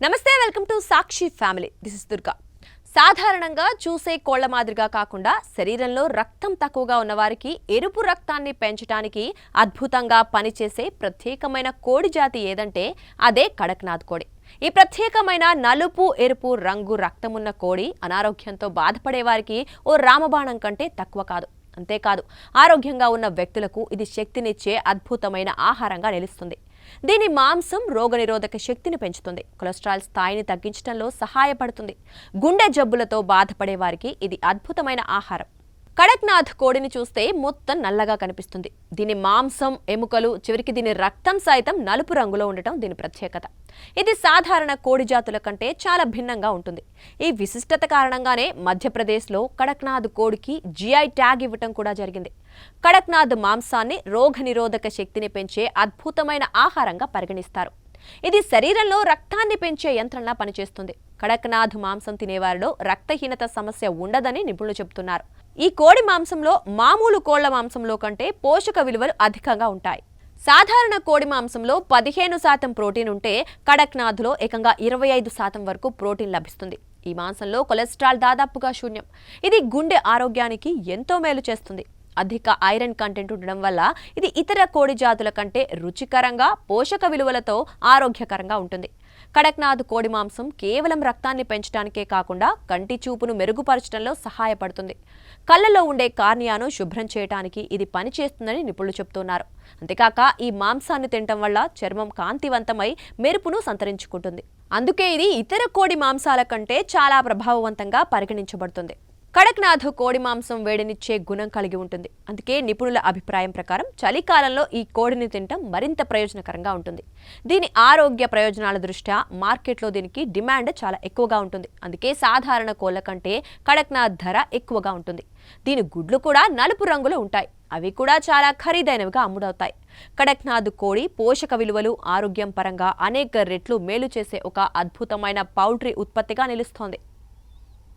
నమస్తే, welcome to Sakshi family. This is Durga. సాధారణంగా చూసే కోళ్ల మాదిరిగా కాకుండా శరీరంలో రక్తం తక్కువగా ఉన్న వారికి ఎరుపు రక్తాన్ని పెంచడానికి అద్భుతంగా పనిచేసే ప్రత్యేకమైన కోడి జాతి ఏదంటే అదే కడక్నాథ్ కోడి. ఈ ప్రత్యేకమైన నలుపు ఎరుపు రంగు రక్తమున్న కోడి అనారోగ్యంతో బాధపడే వారికి ఓ రామబాణం కంటే తక్కువ కాదు. అంతేకాదు, ఆరోగ్యంగా ఉన్న వ్యక్తులకు ఇది శక్తినిచ్చే అద్భుతమైన ఆహారంగా నిలుస్తుంది. దీని మాంసం రోగనిరోధక శక్తిని పెంచుతుంది, కొలెస్ట్రాల్ స్థాయిని తగ్గించడంలో సహాయపడుతుంది. గుండె జబ్బులతో బాధపడే వారికి ఇది అద్భుతమైన ఆహారం. కడక్నాథ్ కోడిని చూస్తే మొత్తం నల్లగా కనిపిస్తుంది. దీని మాంసం, ఎముకలు, చివరికి దీని రక్తం సైతం నలుపు రంగులో ఉండటం దీని ప్రత్యేకత. ఇది సాధారణ కోడి జాతుల కంటే చాలా భిన్నంగా ఉంటుంది. ఈ విశిష్టత కారణంగానే మధ్యప్రదేశ్లో కడక్నాథ్ కోడికి జిఐ ట్యాగ్ ఇవ్వటం కూడా జరిగింది. కడక్నాథ్ మాంసాన్ని రోగనిరోధక శక్తిని పెంచే అద్భుతమైన ఆహారంగా పరిగణిస్తారు. ఇది శరీరంలో రక్తాన్ని పెంచే యంత్రంలా పనిచేస్తుంది. కడక్నాథ్ మాంసం తినేవారిలో రక్తహీనత సమస్య ఉండదని నిపుణులు చెబుతున్నారు. ఈ కోడి మాంసంలో మామూలు కోళ్ల మాంసంలో కంటే పోషక విలువలు అధికంగా ఉంటాయి. సాధారణ కోడి మాంసంలో 15% ప్రోటీన్ ఉంటే కడక్నాథ్లో ఏకంగా 25% వరకు ప్రోటీన్ లభిస్తుంది. ఈ మాంసంలో కొలెస్ట్రాల్ దాదాపుగా శూన్యం. ఇది గుండె ఆరోగ్యానికి ఎంతో మేలు చేస్తుంది. అధిక ఐరన్ కంటెంట్ ఉండడం వల్ల ఇది ఇతర కోడి జాతుల కంటే రుచికరంగా, పోషక విలువలతో ఆరోగ్యకరంగా ఉంటుంది. కడక్నాథ్ కోడి మాంసం కేవలం రక్తాన్ని పెంచడానికే కాకుండా కంటి చూపును మెరుగుపరచడంలో సహాయపడుతుంది. కళ్ళలో ఉండే కార్నియాను శుభ్రం చేయడానికి ఇది పనిచేస్తుందని నిపుణులు చెబుతున్నారు. అంతేకాక ఈ మాంసాన్ని తినటం వల్ల చర్మం కాంతివంతమై మెరుపును సంతరించుకుంటుంది. అందుకే ఇది ఇతర కోడి మాంసాల కంటే చాలా ప్రభావవంతంగా పరిగణించబడుతుంది. కడక్నాథ్ కోడి మాంసం వేడినిచ్చే గుణం కలిగి ఉంటుంది. అందుకే నిపుణుల అభిప్రాయం ప్రకారం చలికాలంలో ఈ కోడిని తినటం మరింత ప్రయోజనకరంగా ఉంటుంది. దీని ఆరోగ్య ప్రయోజనాల దృష్ట్యా మార్కెట్లో దీనికి డిమాండ్ చాలా ఎక్కువగా ఉంటుంది. అందుకే సాధారణ కోళ్ల కంటే కడక్నాథ్ ధర ఎక్కువగా ఉంటుంది. దీని గుడ్లు కూడా నలుపు రంగులో ఉంటాయి. అవి కూడా చాలా ఖరీదైనవిగా అమ్ముడవుతాయి. కడక్నాథ్ కోడి పోషక విలువలు, ఆరోగ్యం పరంగా అనేక రెట్లు మేలు చేసే ఒక అద్భుతమైన పౌల్ట్రీ ఉత్పత్తిగా నిలుస్తోంది.